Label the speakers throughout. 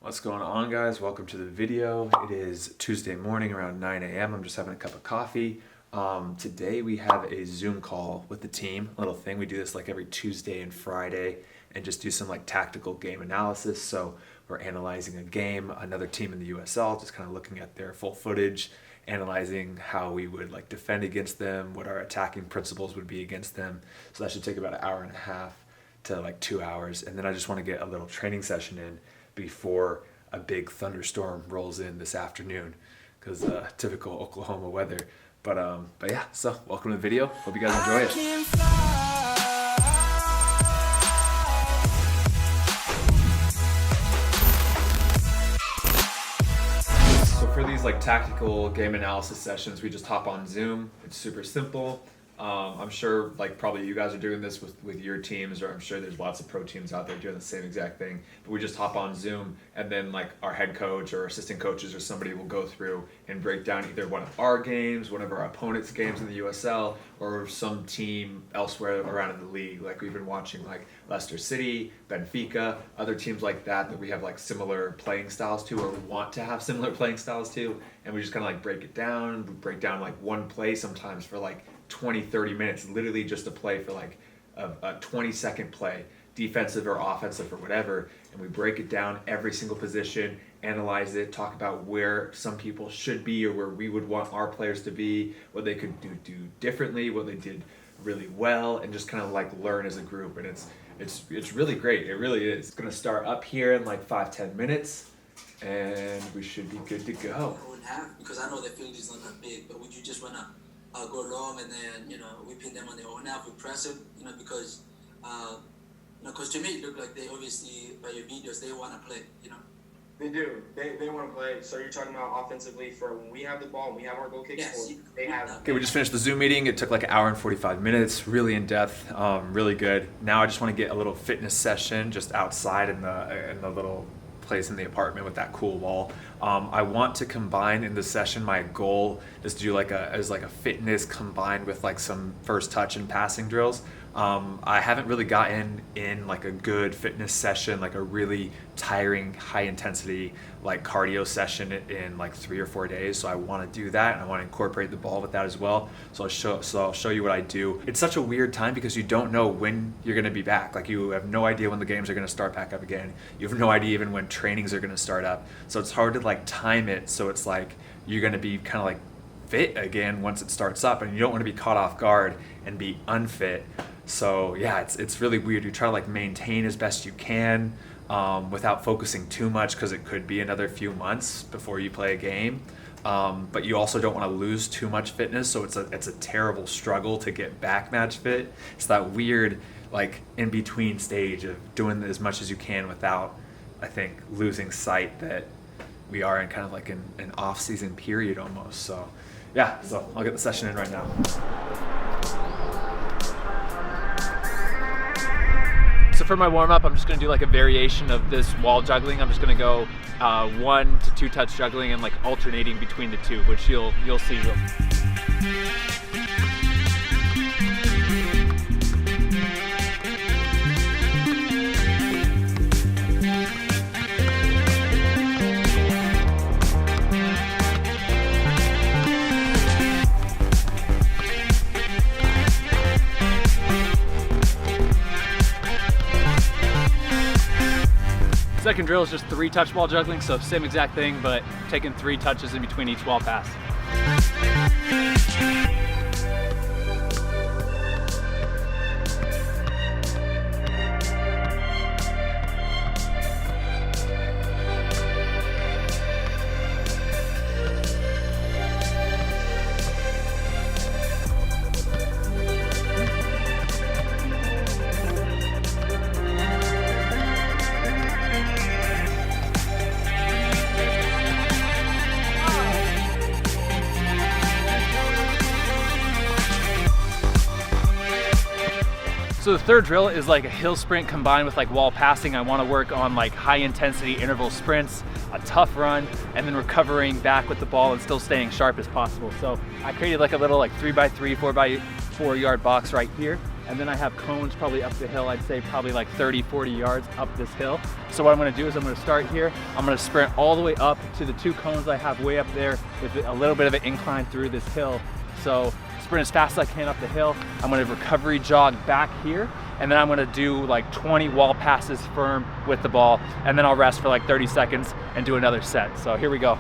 Speaker 1: What's going on, guys? Welcome to the video. It is Tuesday morning around 9 a.m. I'm just having a cup of coffee. Today we have a Zoom call with the team, a little thing. We do this like every Tuesday and Friday and just do some like tactical game analysis. So we're analyzing a game, another team in the USL, just kind of looking at their full footage, analyzing how we would like defend against them, what our attacking principles would be against them. So that should take about an hour and a half to like 2 hours. And then I just want to get a little training session in before a big thunderstorm rolls in this afternoon, because typical Oklahoma weather. But yeah, so welcome to the video. Hope you guys enjoy it. So for these like tactical game analysis sessions, we just hop on Zoom. It's super simple. I'm sure like probably you guys are doing this with your teams, or I'm sure there's lots of pro teams out there doing the same exact thing. But we just hop on Zoom, and then like our head coach or assistant coaches or somebody will go through and break down either one of our games, one of our opponents' games in the USL, or some team elsewhere around in the league. Like we've been watching like Leicester City, Benfica, other teams like that we have like similar playing styles to, or want to have similar playing styles to, and we just kind of like break it down. We break down like one play sometimes for like 20-30 minutes, literally just a play for like a 20-second play, defensive or offensive or whatever, and we break it down every single position, analyze it, talk about where some people should be or where we would want our players to be, what they could do differently, what they did really well, and just kind of like learn as a group. And it's really great. It really is. It's gonna start up here in like 5-10 minutes, and we should be good to go.
Speaker 2: Because I know the field is not that big, but would you just wanna go long and then, we pin them on their own half, we press it, because to me it looked like they obviously, by your videos, they want to play,
Speaker 3: They do. They want to play. So you're talking about offensively for when we have the ball and we have our goal kicks.
Speaker 2: Yes.
Speaker 3: They have.
Speaker 1: Okay, we just finished the Zoom meeting. It took like an hour and 45 minutes, really in depth, really good. Now I just want to get a little fitness session just outside in the little place in the apartment with that cool wall. I want to combine in the session. My goal is to do like a fitness combined with like some first touch and passing drills. I haven't really gotten in like a good fitness session, like a really tiring, high intensity like cardio session in like 3 or 4 days. So I want to do that, and I want to incorporate the ball with that as well. So I'll show you what I do. It's such a weird time because you don't know when you're going to be back. Like you have no idea when the games are going to start back up again. You have no idea even when trainings are going to start up. So it's hard to like time it. So it's like you're going to be kind of like fit again once it starts up, and you don't want to be caught off guard and be unfit. So yeah, it's really weird. You try to like maintain as best you can without focusing too much, because it could be another few months before you play a game. But you also don't want to lose too much fitness, so it's a terrible struggle to get back match fit. It's that weird like in between stage of doing as much as you can without, I think, losing sight that we are in kind of like an off-season period almost. So yeah, so I'll get the session in right now. So for my warm-up, I'm just going to do like a variation of this wall juggling. I'm just going to go 1 to 2 touch juggling and like alternating between the two, which you'll see. Second drill is just 3 touch wall juggling, so same exact thing, but taking 3 touches in between each wall pass. So the third drill is like a hill sprint combined with like wall passing. I want to work on like high intensity interval sprints, a tough run, and then recovering back with the ball and still staying sharp as possible. So I created like a little like 3x3, 4x4 yard box right here.
Speaker 4: and then I have cones probably up the hill. I'd say probably like 30, 40 yards up this hill. So what I'm gonna do is I'm gonna start here. I'm gonna sprint all the way up to the 2 cones I have way up there with a little bit of an incline through this hill. So sprint as fast as I can up the hill. I'm gonna recovery jog back here, and then I'm gonna do like 20 wall passes firm with the ball, and then I'll rest for like 30 seconds and do another set. So here we go.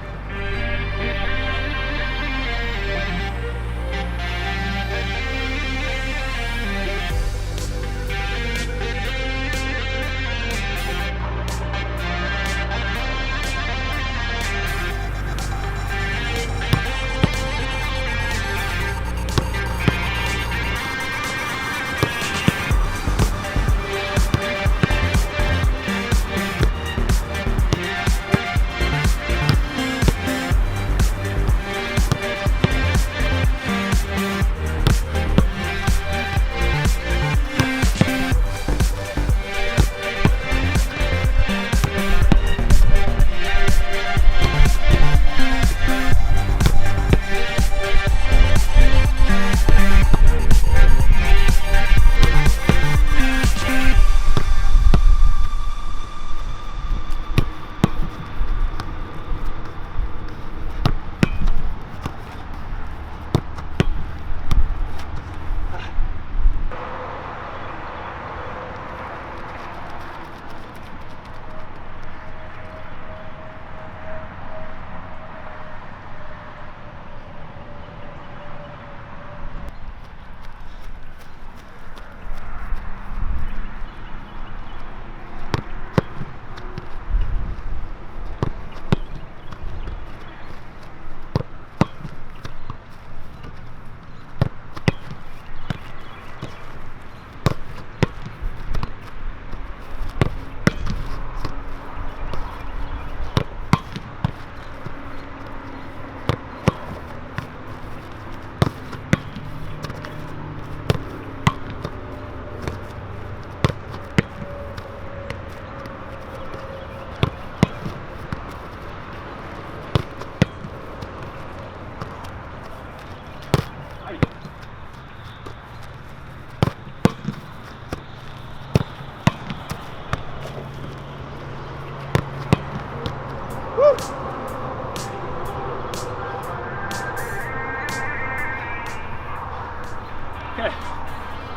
Speaker 4: Okay,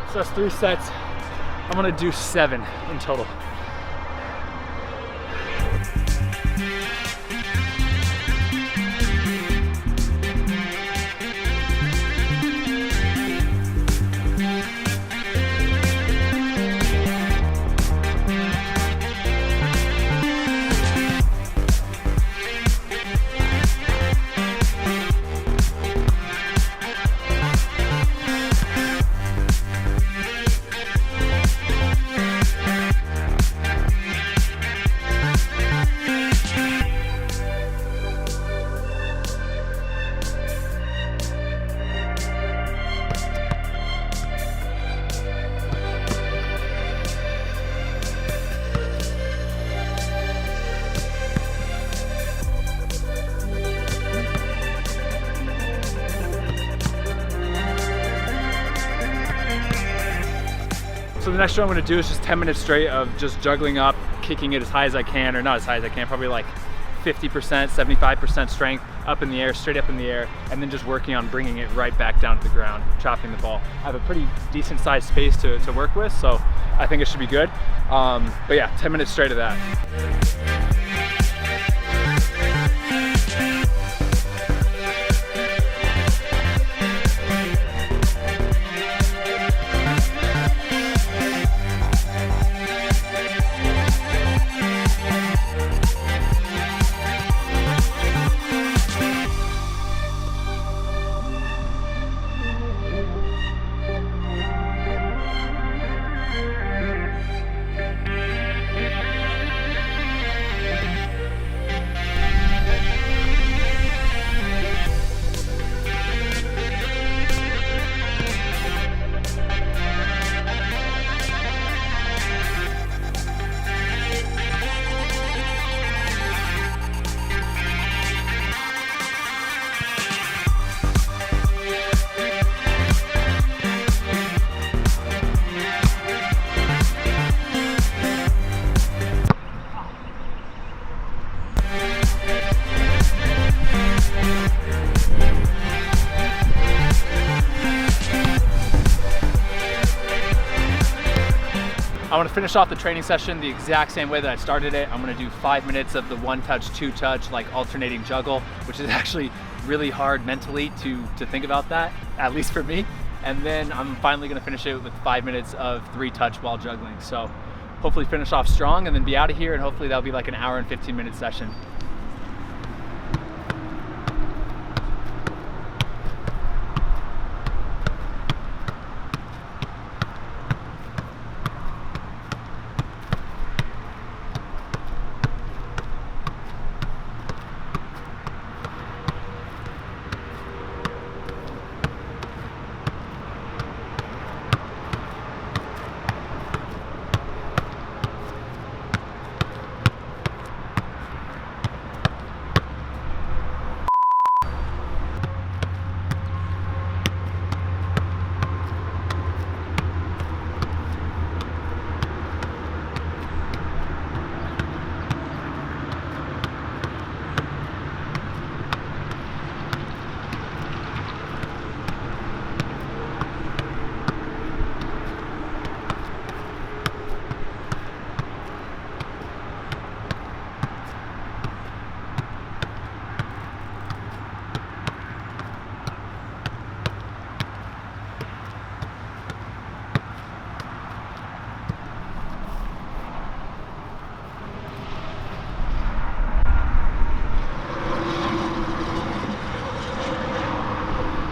Speaker 4: so that's 3 sets. I'm gonna do 7 in total. So the next drill I'm gonna do is just 10 minutes straight of just juggling up, kicking it as high as I can, or not as high as I can, probably like 50%, 75% strength up in the air, straight up in the air, and then just working on bringing it right back down to the ground, chopping the ball. I have a pretty decent sized space to work with, so I think it should be good. But yeah, 10 minutes straight of that. I want to finish off the training session the exact same way that I started it. I'm going to do 5 minutes of the 1-touch, 2-touch, like alternating juggle, which is actually really hard mentally to think about that, at least for me. And then I'm finally going to finish it with 5 minutes of 3-touch while juggling. So hopefully finish off strong and then be out of here, and hopefully that'll be like an hour and 15-minute session.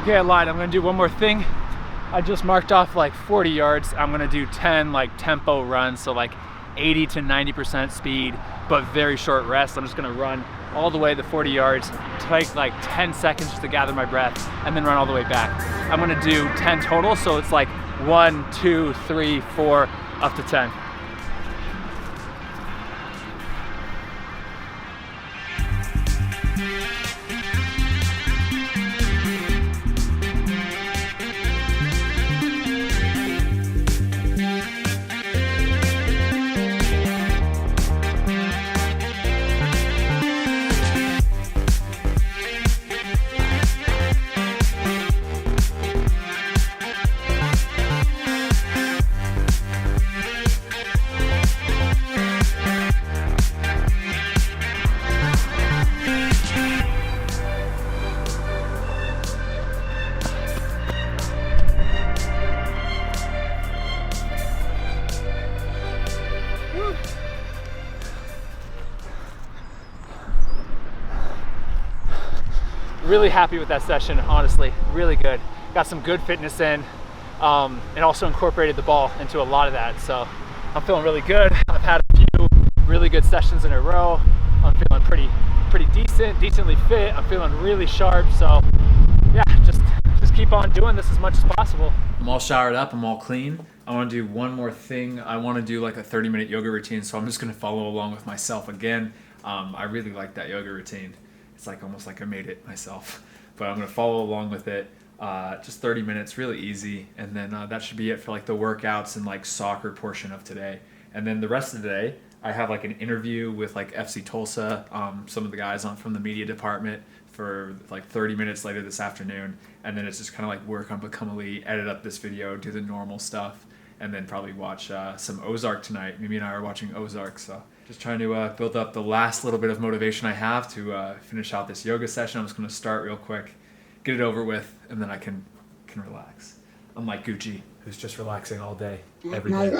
Speaker 4: Okay, I lied. I'm gonna do one more thing. I just marked off like 40 yards. I'm gonna do 10 like tempo runs, so like 80 to 90% speed, but very short rest. I'm just gonna run all the way the 40 yards, take like 10 seconds just to gather my breath, and then run all the way back. I'm gonna do 10 total, so it's like 1, 2, 3, 4, up to 10. Really happy with that session, honestly, really good. Got some good fitness in, and also incorporated the ball into a lot of that. So I'm feeling really good. I've had a few really good sessions in a row. I'm feeling pretty decent, decently fit. I'm feeling really sharp. So yeah, just keep on doing this as much as possible.
Speaker 1: I'm all showered up, I'm all clean. I want to do one more thing. I want to do like a 30-minute yoga routine, so I'm just going to follow along with myself again. I really like that yoga routine. It's like almost like I made it myself, but I'm going to follow along with it. Just 30 minutes, really easy. And then that should be it for like the workouts and like soccer portion of today. And then the rest of the day, I have like an interview with like FC Tulsa, some of the guys from the media department for like 30 minutes later this afternoon. And then it's just kind of like work on Become Elite, edit up this video, do the normal stuff, and then probably watch some Ozark tonight. Mimi and I are watching Ozark, so just trying to build up the last little bit of motivation I have to finish out this yoga session. I'm just going to start real quick, get it over with, and then I can relax. Unlike Gucci, who's just relaxing all day, every day.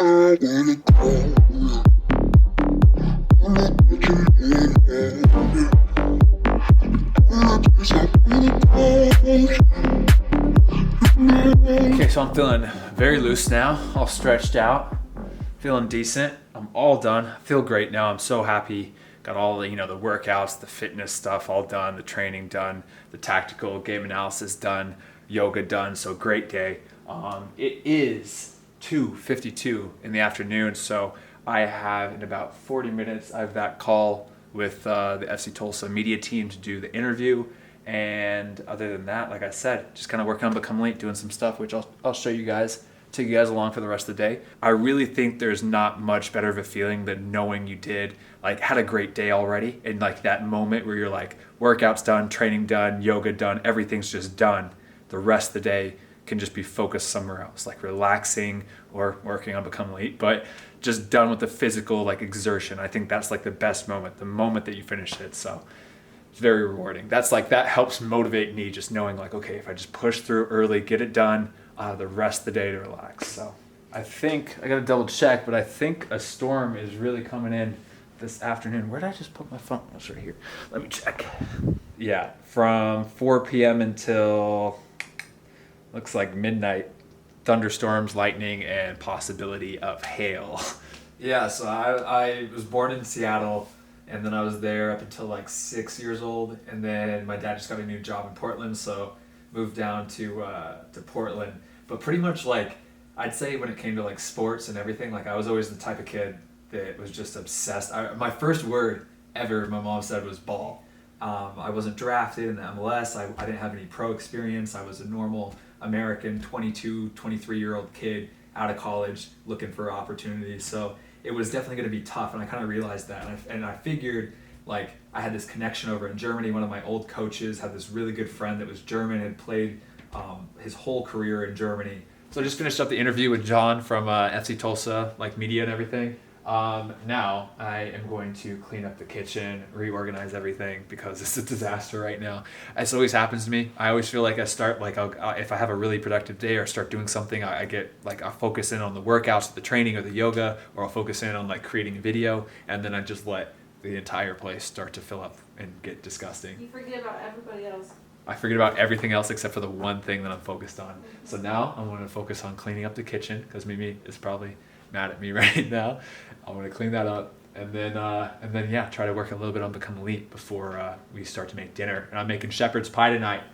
Speaker 1: Okay, so I'm feeling very loose now, all stretched out, feeling decent. I'm all done. I feel great now. I'm so happy. Got all the, the workouts, the fitness stuff all done, the training done, the tactical game analysis done, yoga done. So great day. It is 2:52 in the afternoon, so I have in about 40 minutes, I have that call with the FC Tulsa media team to do the interview. And other than that, like I said, just kind of working on Become Elite, doing some stuff, which I'll show you guys take you guys along for the rest of the day. I really think there's not much better of a feeling than knowing you had a great day already, and like that moment where you're like, workouts done, training done, yoga done, everything's just done. The rest of the day can just be focused somewhere else, like relaxing or working on becoming elite, but just done with the physical like exertion. I think that's like the best moment, the moment that you finish it. So it's very rewarding. That helps motivate me, just knowing like, okay, if I just push through early, get it done, the rest of the day to relax. So I think I gotta double check, but I think a storm is really coming in this afternoon. Where did I just put my phone? It's right here. Let me check. Yeah, from 4 p.m. until looks like midnight. Thunderstorms, lightning, and possibility of hail. Yeah, so I was born in Seattle, and then I was there up until like 6 years old, and then my dad just got a new job in Portland, so moved down to Portland. But pretty much like I'd say when it came to like sports and everything, like I was always the type of kid that was just obsessed. My first word ever my mom said was ball. I wasn't drafted in the MLS. I didn't have any pro experience. I was a normal American 22, 23-year-old kid out of college looking for opportunities. So it was definitely going to be tough, and I kind of realized that. And I figured like I had this connection over in Germany. One of my old coaches had this really good friend that was German, had played his whole career in Germany. So I just finished up the interview with John from FC Tulsa, like media and everything. Now I am going to clean up the kitchen, reorganize everything because it's a disaster right now. This always happens to me. I always feel like I start like if I have a really productive day or start doing something, I get like I'll focus in on the workouts, the training, or the yoga, or I'll focus in on like creating a video, and then I just let the entire place start to fill up and get disgusting.
Speaker 5: You forget about everybody else.
Speaker 1: I forget about everything else except for the one thing that I'm focused on. So now I'm going to focus on cleaning up the kitchen because Mimi is probably mad at me right now. I'm going to clean that up and then yeah, try to work a little bit on becoming elite before we start to make dinner. And I'm making shepherd's pie tonight.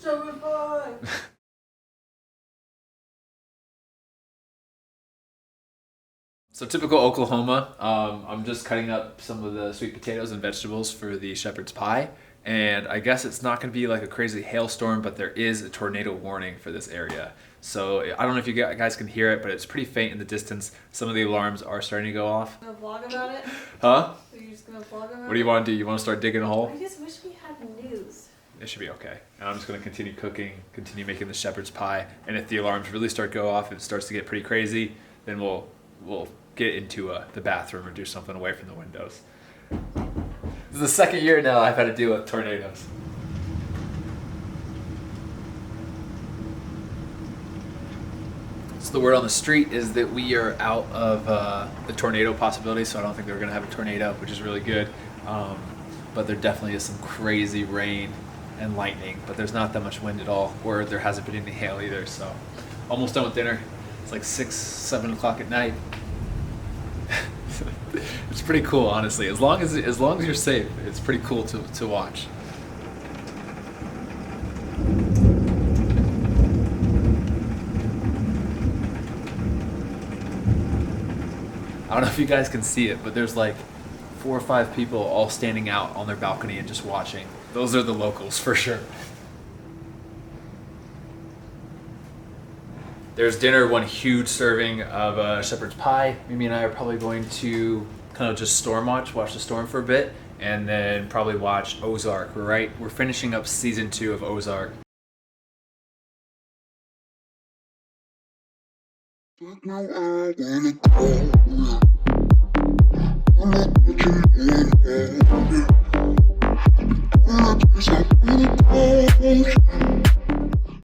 Speaker 5: Shepherd's pie!
Speaker 1: So typical Oklahoma, I'm just cutting up some of the sweet potatoes and vegetables for the shepherd's pie. And I guess it's not going to be like a crazy hailstorm, but there is a tornado warning for this area. So I don't know if you guys can hear it, but it's pretty faint in the distance. Some of the alarms are starting to go off.
Speaker 5: Gonna vlog about it?
Speaker 1: Huh?
Speaker 5: Are you just gonna vlog about it?
Speaker 1: What do you want to do? You want to start digging a hole?
Speaker 5: I just wish we had news.
Speaker 1: It should be okay. And I'm just going to continue cooking, continue making the shepherd's pie. And if the alarms really start to go off and it starts to get pretty crazy, then we'll get into the bathroom or do something away from the windows. This is the second year now I've had to deal with tornadoes. So the word on the street is that we are out of the tornado possibility, so I don't think they're going to have a tornado, which is really good. But there definitely is some crazy rain and lightning, but there's not that much wind at all, or there hasn't been any hail either. So almost done with dinner. It's like 6, 7 o'clock at night. It's pretty cool, honestly. As long as you're safe, it's pretty cool to watch. I don't know if you guys can see it, but there's like 4 or 5 people all standing out on their balcony and just watching. Those are the locals for sure. There's dinner, one huge serving of shepherd's pie. Mimi and I are probably going to kind of just storm watch the storm for a bit, and then probably watch Ozark. We're finishing up season 2 of Ozark.